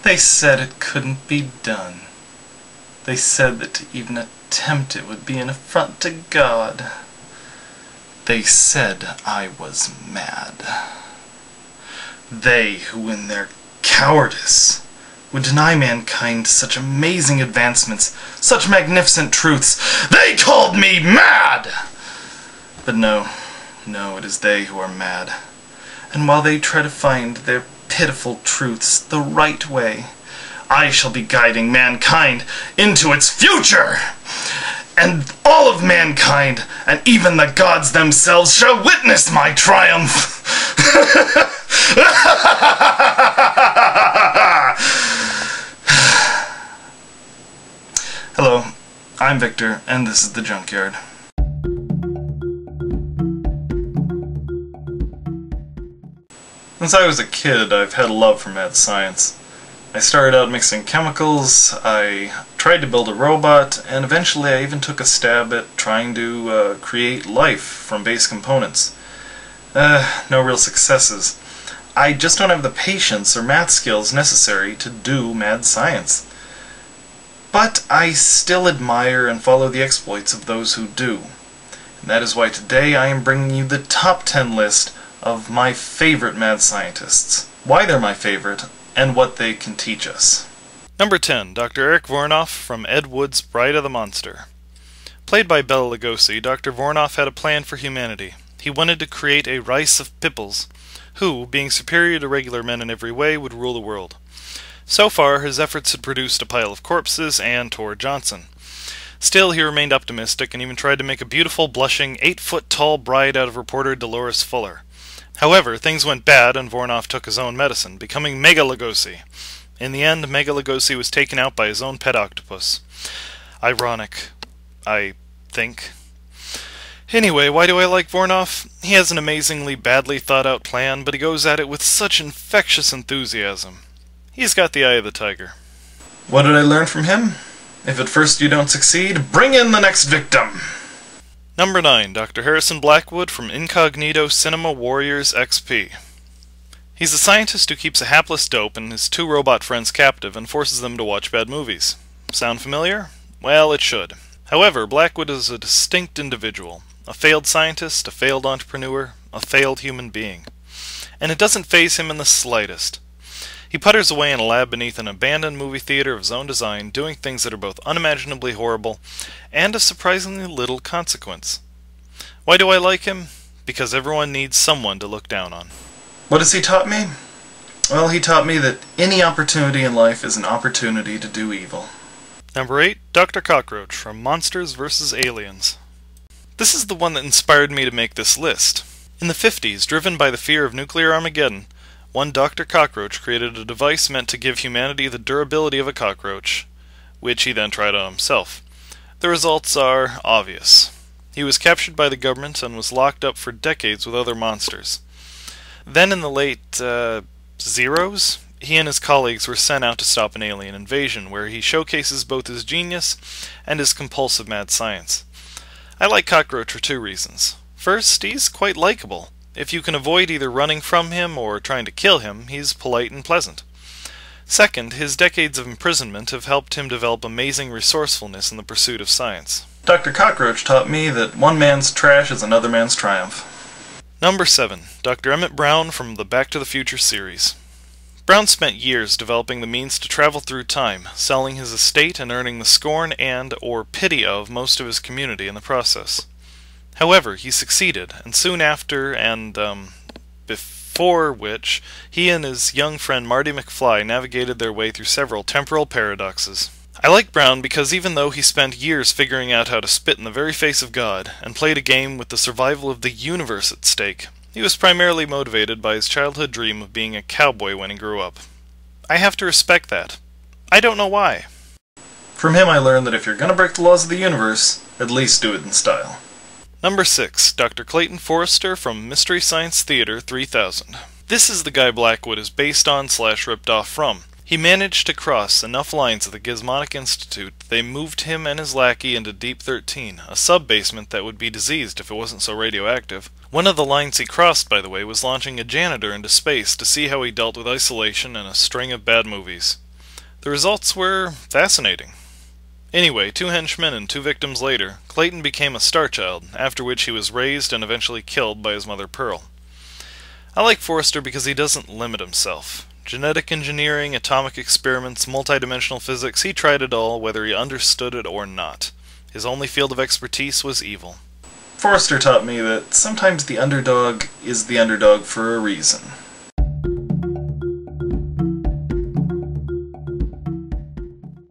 They said it couldn't be done. They said that to even attempt it would be an affront to God. They said I was mad. They who in their cowardice would deny mankind such amazing advancements, such magnificent truths, they called me mad! But no, it is they who are mad. And while they try to find their pitiful truths the right way, I shall be guiding mankind into its future! And all of mankind, and even the gods themselves, shall witness my triumph! Hello, I'm Victor, and this is The Junkyard. Since I was a kid, I've had a love for mad science. I started out mixing chemicals, I tried to build a robot, and eventually I even took a stab at trying to create life from base components. No real successes. I just don't have the patience or math skills necessary to do mad science. But I still admire and follow the exploits of those who do. And that is why today I am bringing you the top 10 list of my favorite mad scientists, why they're my favorite, and what they can teach us. Number 10. Dr. Eric Vornoff from Ed Wood's Bride of the Monster. Played by Bela Lugosi, Dr. Vornoff had a plan for humanity. He wanted to create a race of pipples, who, being superior to regular men in every way, would rule the world. So far, his efforts had produced a pile of corpses and Tor Johnson. Still, he remained optimistic and even tried to make a beautiful, blushing, 8-foot-tall bride out of reporter Dolores Fuller. However, things went bad and Vornoff took his own medicine, becoming Mega Lugosi. In the end, Mega Lugosi was taken out by his own pet octopus. Ironic, I think. Anyway, why do I like Vornoff? He has an amazingly badly thought-out plan, but he goes at it with such infectious enthusiasm. He's got the eye of the tiger. What did I learn from him? If at first you don't succeed, bring in the next victim! Number 9. Dr. Harrison Blackwood from Incognito Cinema Warriors XP. He's a scientist who keeps a hapless dope and his 2 robot friends captive and forces them to watch bad movies. Sound familiar? Well, it should. However, Blackwood is a distinct individual. A failed scientist, a failed entrepreneur, a failed human being. And it doesn't faze him in the slightest. He putters away in a lab beneath an abandoned movie theater of his own design, doing things that are both unimaginably horrible and of surprisingly little consequence. Why do I like him? Because everyone needs someone to look down on. What has he taught me? Well, he taught me that any opportunity in life is an opportunity to do evil. Number 8. Dr. Cockroach from Monsters vs. Aliens. This is the one that inspired me to make this list. In the 50s, driven by the fear of nuclear Armageddon, one Dr. Cockroach created a device meant to give humanity the durability of a cockroach, which he then tried on himself. The results are obvious. He was captured by the government and was locked up for decades with other monsters. Then in the late, zeros, he and his colleagues were sent out to stop an alien invasion, where he showcases both his genius and his compulsive mad science. I like Cockroach for 2 reasons. First, he's quite likable. If you can avoid either running from him or trying to kill him, he's polite and pleasant. Second, his decades of imprisonment have helped him develop amazing resourcefulness in the pursuit of science. Dr. Cockroach taught me that one man's trash is another man's triumph. Number 7. Dr. Emmett Brown from the Back to the Future series. Brown spent years developing the means to travel through time, selling his estate and earning the scorn or pity of most of his community in the process. However, he succeeded, and soon after, before which, he and his young friend Marty McFly navigated their way through several temporal paradoxes. I like Brown because even though he spent years figuring out how to spit in the very face of God, and played a game with the survival of the universe at stake, he was primarily motivated by his childhood dream of being a cowboy when he grew up. I have to respect that. I don't know why. From him I learned that if you're gonna break the laws of the universe, at least do it in style. Number 6. Dr. Clayton Forrester from Mystery Science Theater 3000. This is the guy Blackwood is based on / ripped off from. He managed to cross enough lines at the Gizmonic Institute that they moved him and his lackey into Deep 13, a sub-basement that would be diseased if it wasn't so radioactive. One of the lines he crossed, by the way, was launching a janitor into space to see how he dealt with isolation and a string of bad movies. The results were fascinating. Anyway, 2 henchmen and 2 victims later, Clayton became a star child, after which he was raised and eventually killed by his mother Pearl. I like Forrester because he doesn't limit himself. Genetic engineering, atomic experiments, multidimensional physics, he tried it all, whether he understood it or not. His only field of expertise was evil. Forrester taught me that sometimes the underdog is the underdog for a reason.